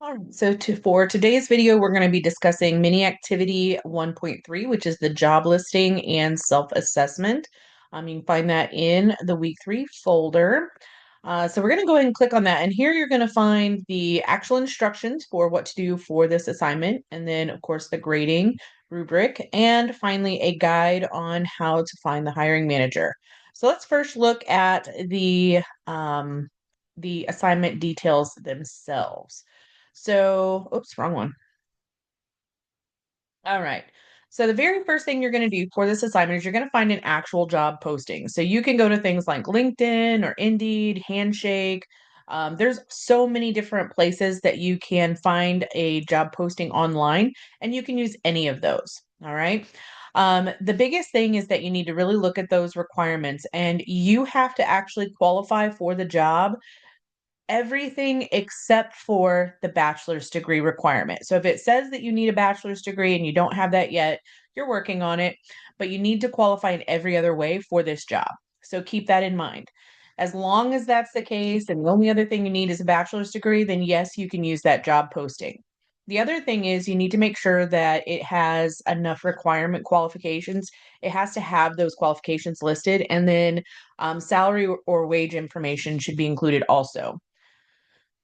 All right, so for today's video, we're going to be discussing mini activity 1.3, which is the job listing and self-assessment. You can find that in the week 3 folder. So we're going to go ahead and click on that. And here you're going to find the actual instructions for what to do for this assignment. And then, of course, the grading rubric. And finally, a guide on how to find the hiring manager. So let's first look at the assignment details themselves. So, oops, wrong one. All right. So the very first thing you're going to do for this assignment is you're going to find an actual job posting. So you can go to things like LinkedIn or Indeed, Handshake. There's so many different places that you can find a job posting online, and you can use any of those. All right. The biggest thing is that you need to really look at those requirements, and you have to actually qualify for the job everything except for the bachelor's degree requirement. So if it says that you need a bachelor's degree and you don't have that yet, you're working on it, but you need to qualify in every other way for this job. So keep that in mind. As long as that's the case and the only other thing you need is a bachelor's degree, then yes, you can use that job posting. The other thing is you need to make sure that it has enough requirement qualifications. It has to have those qualifications listed, and then salary or wage information should be included also.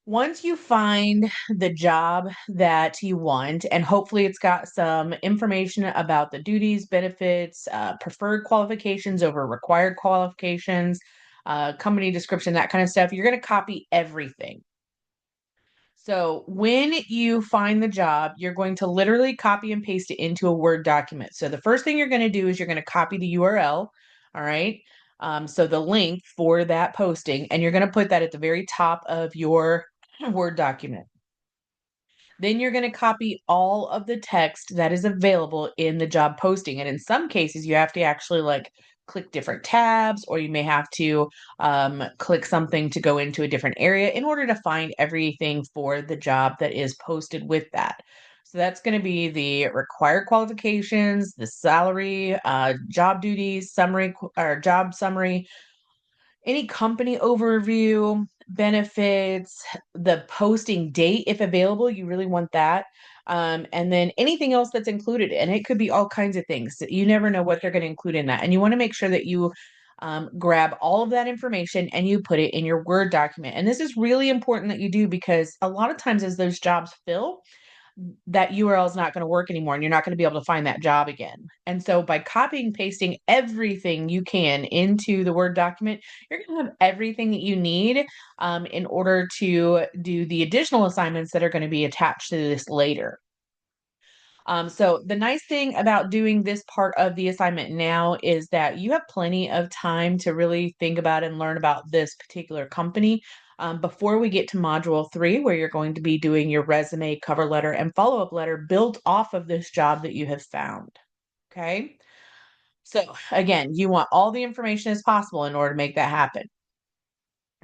Once you find the job that you want, and hopefully it's got some information about the duties, benefits, preferred qualifications over required qualifications, company description, that kind of stuff, you're going to copy everything. So when you find the job, you're going to literally copy and paste it into a Word document. So the first thing you're going to do is you're going to copy the URL. All right. So the link for that posting, and you're going to put that at the very top of your Word document. Then you're going to copy all of the text that is available in the job posting. And in some cases, you have to actually like click different tabs, or you may have to click something to go into a different area in order to find everything for the job that is posted with that. So that's going to be the required qualifications, the salary, job duties, summary or job summary, any company overview, benefits, the posting date, if available, you really want that. And then anything else that's included. And it could be all kinds of things. You never know what they're going to include in that. And you want to make sure that you grab all of that information and you put it in your Word document. And this is really important that you do because a lot of times as those jobs fill, that URL is not going to work anymore and you're not going to be able to find that job again. And so by copying and pasting everything you can into the Word document, you're going to have everything that you need in order to do the additional assignments that are going to be attached to this later. So the nice thing about doing this part of the assignment now is that you have plenty of time to really think about and learn about this particular company before we get to module 3, where you're going to be doing your resume, cover letter, and follow-up letter built off of this job that you have found. Okay. So again, you want all the information as possible in order to make that happen.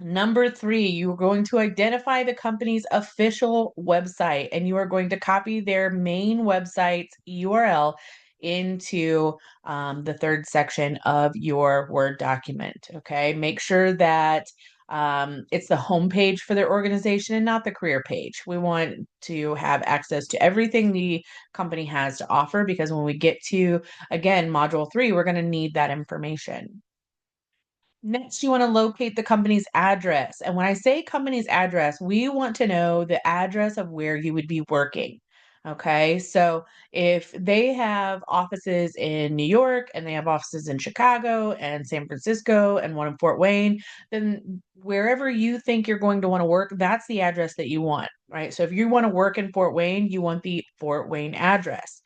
Number 3, you are going to identify the company's official website, and you are going to copy their main website's URL into the third section of your Word document. Okay, make sure that it's the homepage for their organization and not the career page. We want to have access to everything the company has to offer because when we get to, again, module 3, we're going to need that information. Next, you want to locate the company's address. And when I say company's address, we want to know the address of where you would be working. Okay. So if they have offices in New York and they have offices in Chicago and San Francisco and one in Fort Wayne, then wherever you think you're going to want to work, that's the address that you want. Right. So if you want to work in Fort Wayne, you want the Fort Wayne address.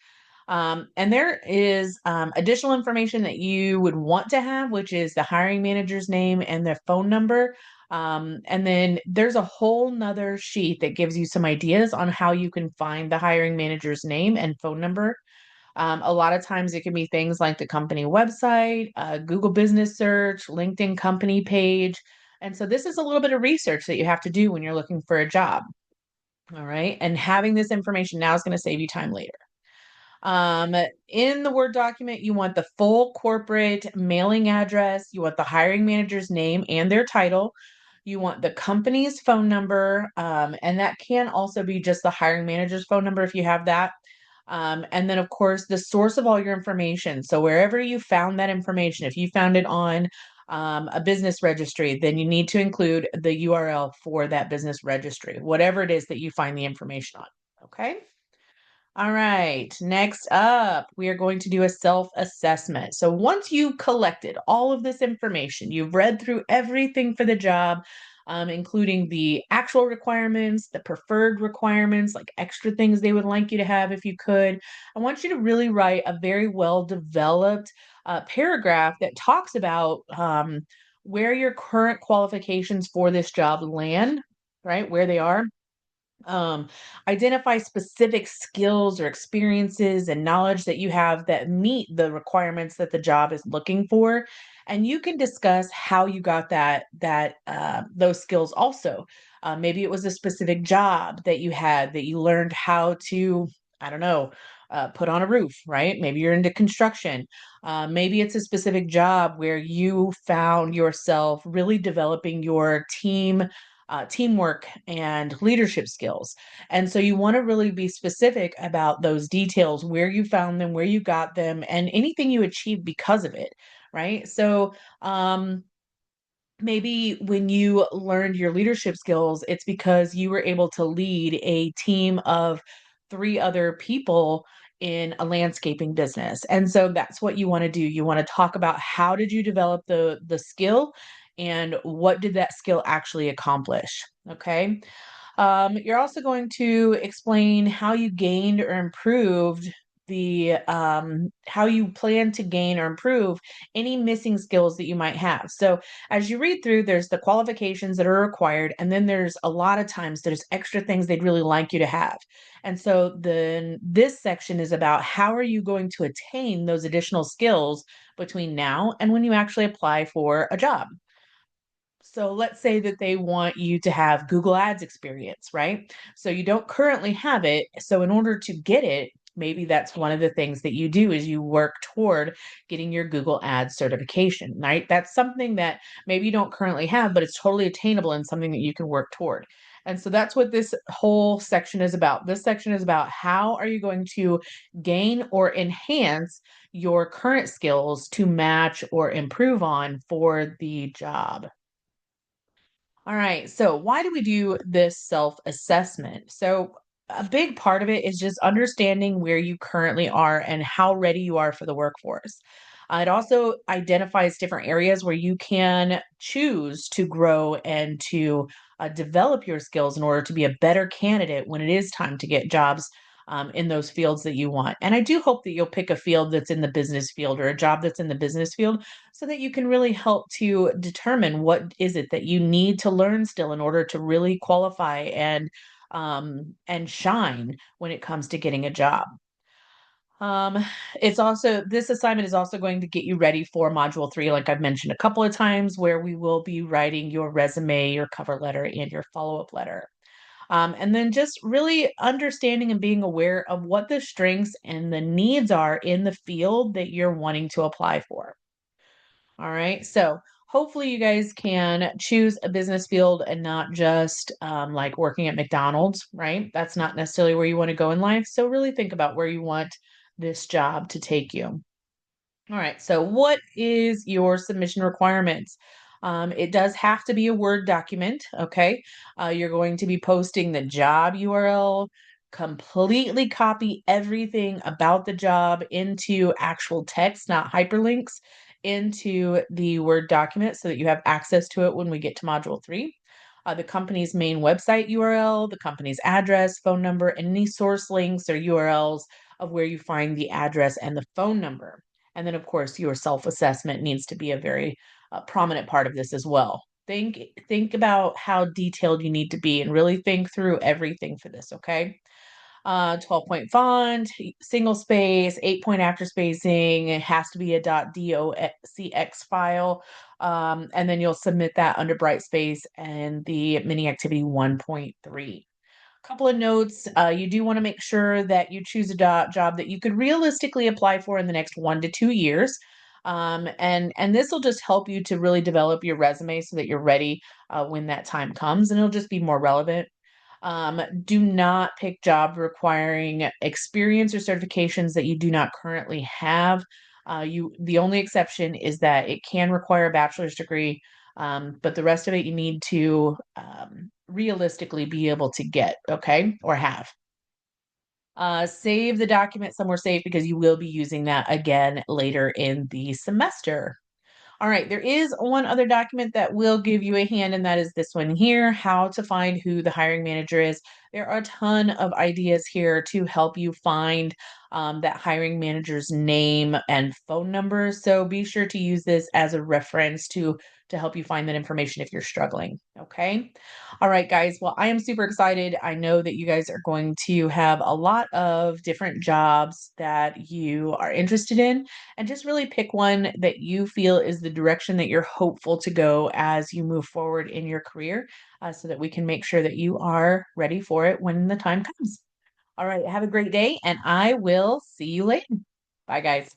And there is additional information that you would want to have, which is the hiring manager's name and their phone number. And then there's a whole nother sheet that gives you some ideas on how you can find the hiring manager's name and phone number. A lot of times it can be things like the company website, Google Business Search, LinkedIn company page. And so this is a little bit of research that you have to do when you're looking for a job. All right. And having this information now is going to save you time later. In the Word document, you want the full corporate mailing address, you want the hiring manager's name and their title. You want the company's phone number, and that can also be just the hiring manager's phone number if you have that. And then, of course, the source of all your information. So, wherever you found that information, if you found it on a business registry, then you need to include the URL for that business registry, whatever it is that you find the information on. Okay. All right, next up, we are going to do a self assessment. So, once you've collected all of this information, you've read through everything for the job, including the actual requirements, the preferred requirements, like extra things they would like you to have if you could. I want you to really write a very well developed paragraph that talks about where your current qualifications for this job land, right? Where they are, um, identify specific skills or experiences and knowledge that you have that meet the requirements that the job is looking for, and you can discuss how you got those skills also. Maybe it was a specific job that you had that you learned how to, I don't know, put on a roof, right? Maybe you're into construction. Maybe it's a specific job where you found yourself really developing your teamwork and leadership skills. And so you want to really be specific about those details, where you found them, where you got them, and anything you achieved because of it, right? So, maybe when you learned your leadership skills, it's because you were able to lead a team of three other people in a landscaping business. And so that's what you want to do. You want to talk about how did you develop the skill and what did that skill actually accomplish? Okay. You're also going to explain how you gained or improved how you plan to gain or improve any missing skills that you might have. So, as you read through, there's the qualifications that are required, and then there's a lot of times there's extra things they'd really like you to have. And so, then this section is about how are you going to attain those additional skills between now and when you actually apply for a job. So let's say that they want you to have Google Ads experience, right? So you don't currently have it. So in order to get it, maybe that's one of the things that you do is you work toward getting your Google Ads certification, right? That's something that maybe you don't currently have, but it's totally attainable and something that you can work toward. And so that's what this whole section is about. This section is about how are you going to gain or enhance your current skills to match or improve on for the job. All right. So, why do we do this self assessment? So, a big part of it is just understanding where you currently are and how ready you are for the workforce. It also identifies different areas where you can choose to grow and to develop your skills in order to be a better candidate when it is time to get jobs in those fields that you want. And I do hope that you'll pick a field that's in the business field or a job that's in the business field so that you can really help to determine what is it that you need to learn still in order to really qualify and shine when it comes to getting a job. Um, it's also this assignment is also going to get you ready for module 3, like I've mentioned a couple of times, where we will be writing your resume, your cover letter, and your follow-up letter. And then just really understanding and being aware of what the strengths and the needs are in the field that you're wanting to apply for. All right. So hopefully you guys can choose a business field and not just like working at McDonald's, right? That's not necessarily where you want to go in life. So really think about where you want this job to take you. All right. So, what is your submission requirements? It does have to be a Word document. Okay. You're going to be posting the job URL, completely copy everything about the job into actual text, not hyperlinks, into the Word document so that you have access to it when we get to Module 3. The company's main website URL, the company's address, phone number, and any source links or URLs of where you find the address and the phone number. And then, of course, your self-assessment needs to be a very prominent part of this as well. Think about how detailed you need to be and really think through everything for this, okay? 12-point font, single space, 8-point after spacing. It has to be a .docx file. And then you'll submit that under Brightspace and the mini activity 1.3. Couple of notes. You do want to make sure that you choose a job that you could realistically apply for in the next 1 to 2 years. And this will just help you to really develop your resume so that you're ready when that time comes, and it'll just be more relevant. Do not pick jobs requiring experience or certifications that you do not currently have. The only exception is that it can require a bachelor's degree, but the rest of it you need to realistically be able to get, okay, or have. Save the document somewhere safe because you will be using that again later in the semester. All right, there is one other document that will give you a hand, and that is this one here, how to find who the hiring manager is. There are a ton of ideas here to help you find that hiring manager's name and phone number. So be sure to use this as a reference to help you find that information if you're struggling. Okay. All right, guys. Well, I am super excited. I know that you guys are going to have a lot of different jobs that you are interested in, and just really pick one that you feel is the direction that you're hopeful to go as you move forward in your career, so that we can make sure that you are ready for it when the time comes. All right, have a great day, and I will see you later. Bye, guys.